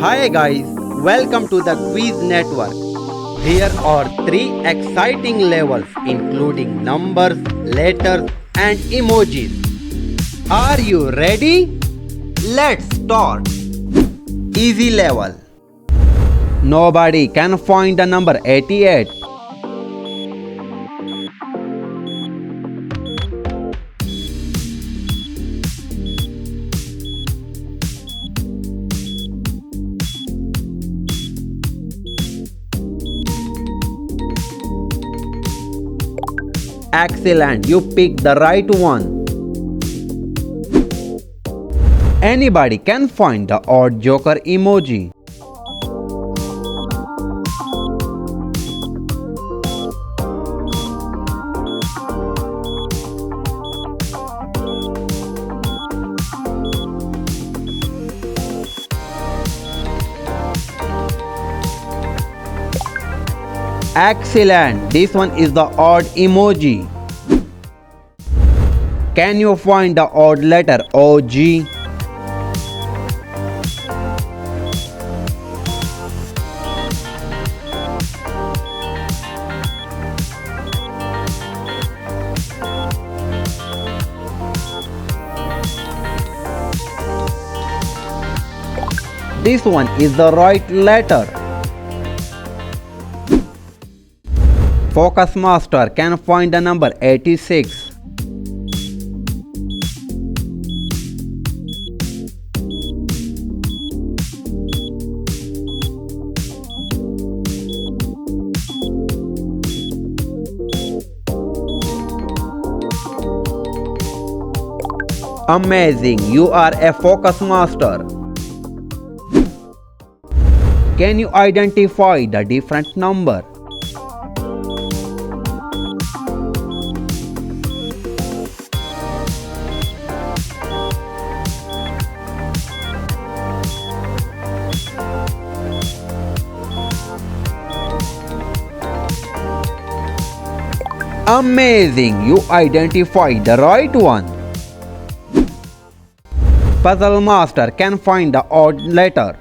Hi guys, welcome to the Quiz Network. Here are three exciting levels including numbers, letters and emojis. Are you ready? Let's start. Easy level. Nobody can find the number 88. Excellent, you picked the right one. Anybody can find the odd joker emoji. Excellent, this one is the odd emoji. Can you find the odd letter OG? This one is the right letter. Focus Master can find the number 86. Amazing, you are a focus master. Can you identify the different number? Amazing, you identified the right one. Puzzle Master can find the odd letter.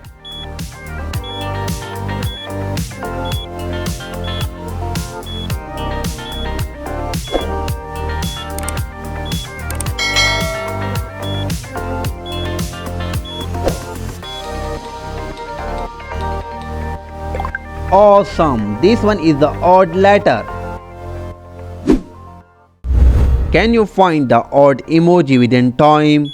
Awesome, this one is the odd letter. Can you find the odd emoji within time?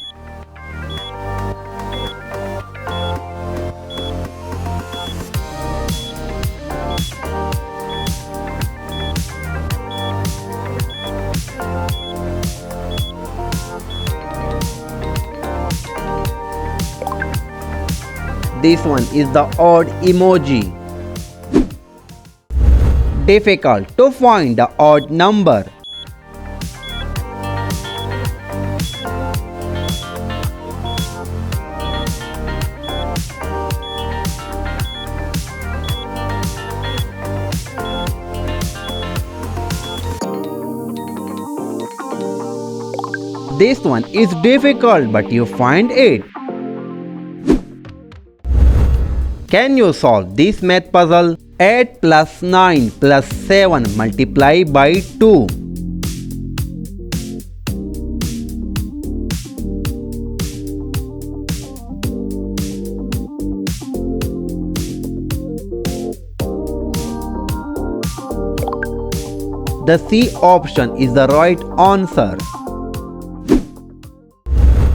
This one is the odd emoji. Difficult to find the odd number. This one is difficult, but you find it. Can you solve this math puzzle? 8 plus 9 plus 7 multiply by 2. The C option is the right answer.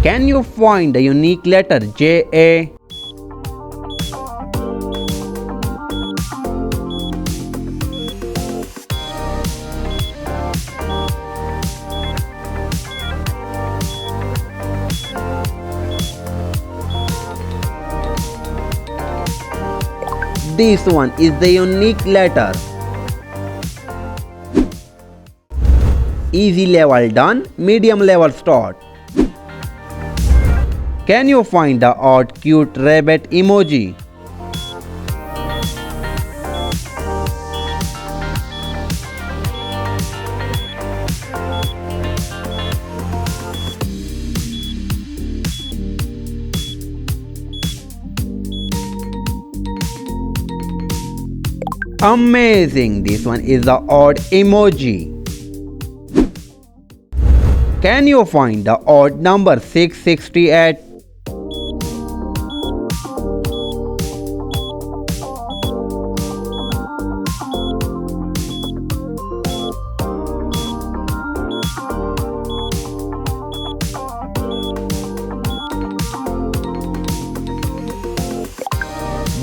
Can you find the unique letter JA? This one is the unique letter. Easy level done, medium level start. Can you find the odd cute rabbit emoji? Amazing! This one is the odd emoji. Can you find the odd number 668?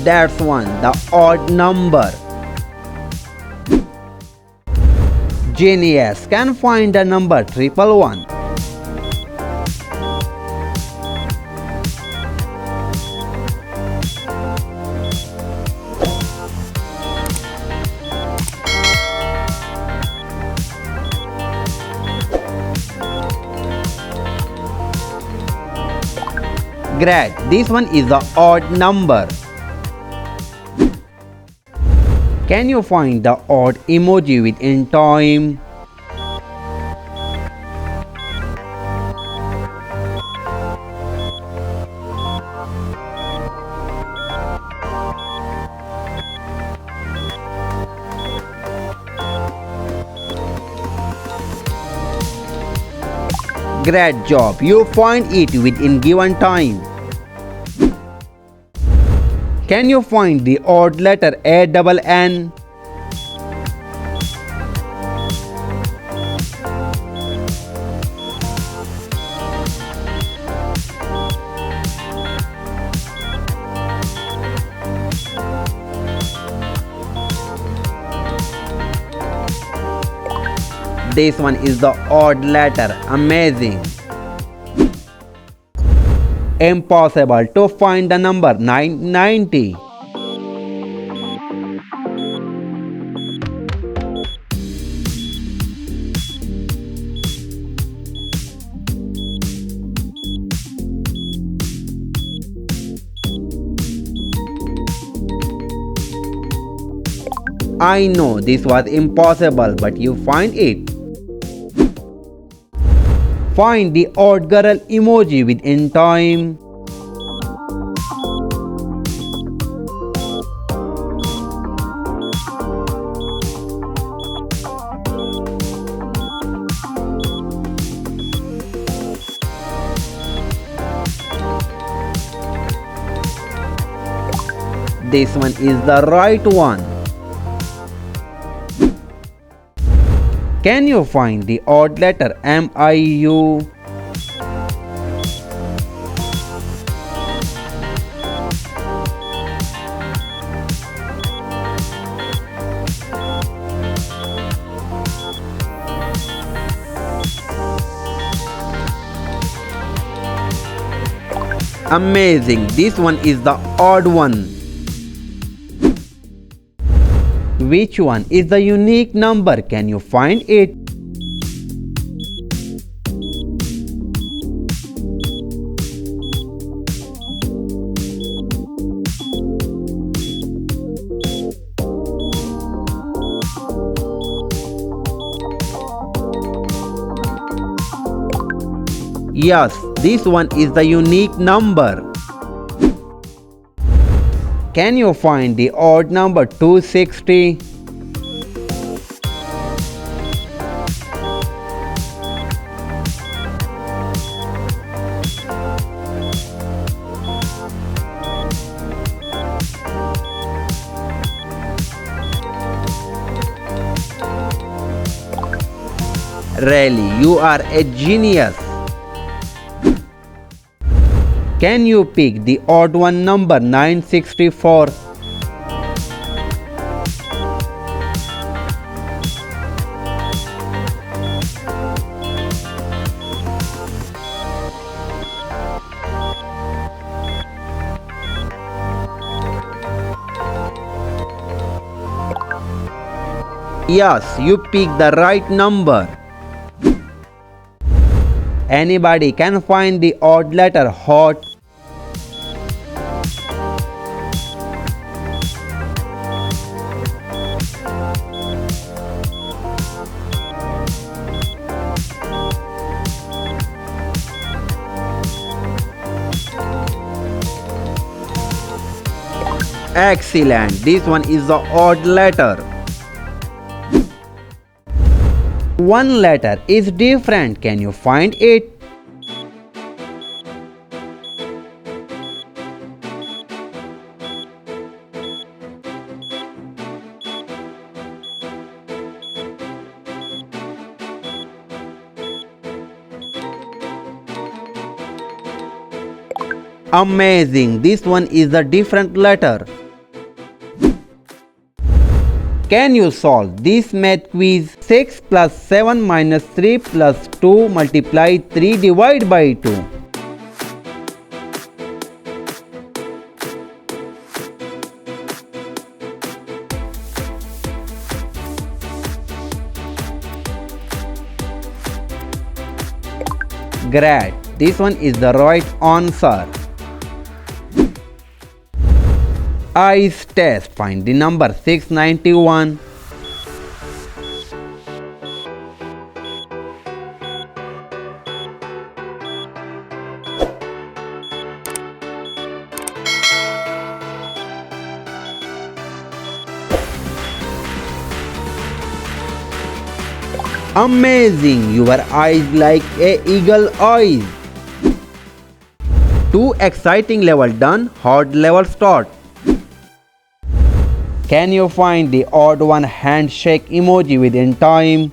That's one, the odd number. Genius can find the number 111. Great, this one is the odd number. Can you find the odd emoji within time? Great job, you find it within given time. Can you find the odd letter ANN? This one is the odd letter. Amazing. Impossible to find the number 990. I know this was impossible, but you find it. Find the odd girl emoji within time. This one is the right one. Can you find the odd letter MIU? Amazing, this one is the odd one. Which one is the unique number? Can you find it? Yes, this one is the unique number. Can you find the odd number 260? Really, you are a genius. Can you pick the odd one number 964? Yes, you picked the right number. Anybody can find the odd letter hot. Excellent. This one is the odd letter. One letter is different. Can you find it? Amazing. This one is a different letter. Can you solve this math quiz? 6 plus 7 minus 3 plus 2 multiply 3 divided by 2. Great. This one is the right answer. Eyes test. Find the number 691. Amazing! Your eyes like a eagle eyes. 2 exciting level done. Hard level start. Can you find the odd one handshake emoji within time?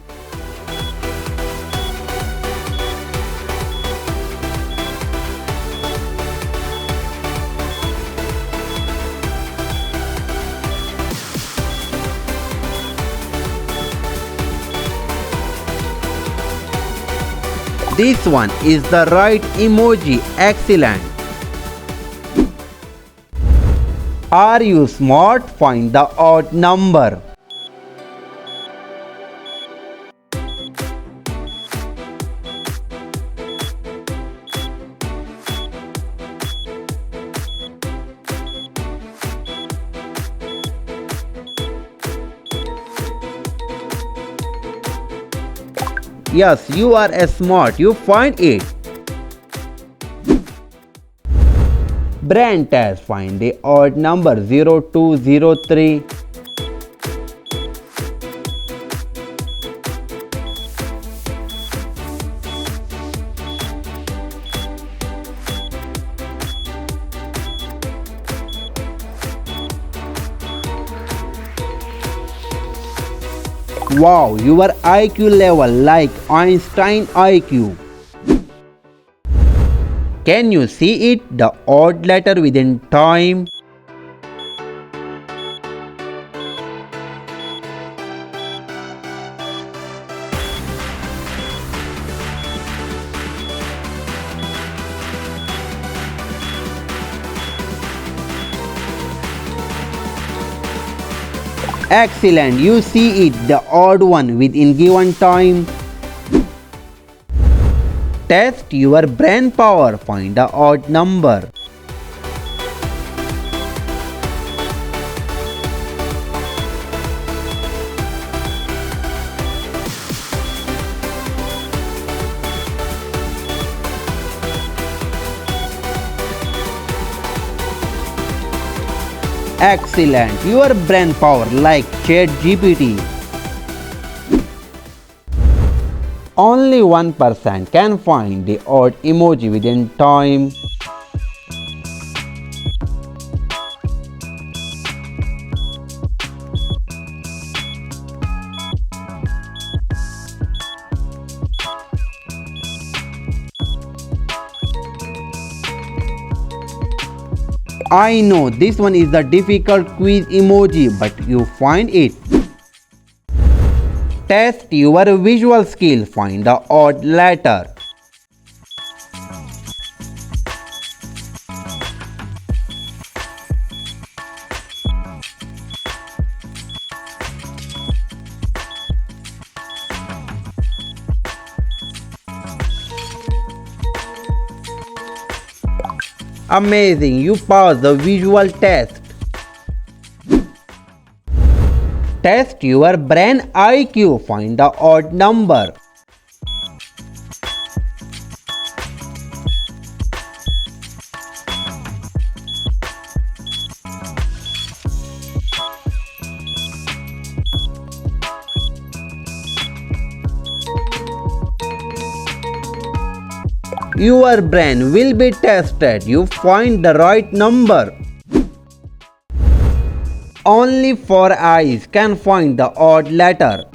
This one is the right emoji. Excellent. Are you smart? Find the odd number. Yes, you are smart. You find it. Brain test. Find the odd number 0203. Wow, your IQ level like Einstein IQ. Can you see it? The odd letter within time. Excellent, you see it, the odd one within given time. Test your brain power, find the odd number. Excellent, your brain power like ChatGPT. Only 1% can find the odd emoji within time. I know this one is the difficult quiz emoji, but you find it. Test your visual skill, find the odd letter. Amazing, you passed the visual test. Test your brain IQ, find the odd number. Your brain will be tested. You find the right number. Only 4 eyes can find the odd letter.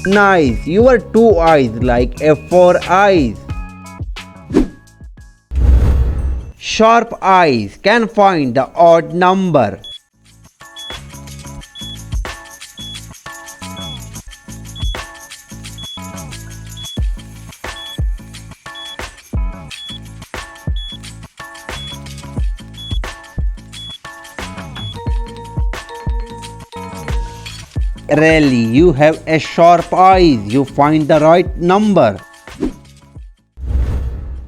Nice, your 2 eyes like a 4 eyes. Sharp eyes can find the odd number. Really, you have a sharp eyes. You find the right number.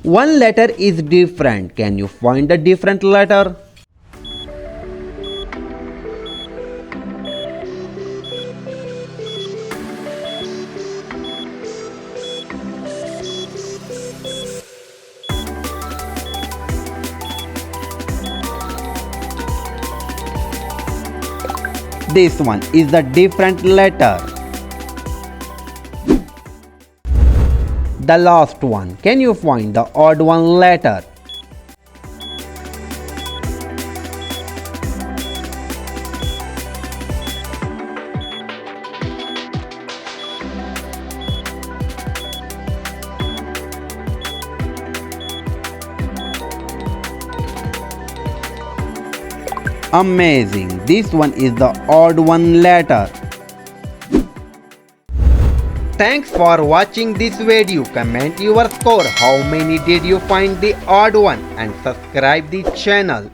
One letter is different. Can you find a different letter? This one is the different letter. The last one. Can you find the odd one letter? Amazing. This one is the odd one letter. Thanks for watching this video. Comment your score. How many did you find the odd one? And subscribe the channel.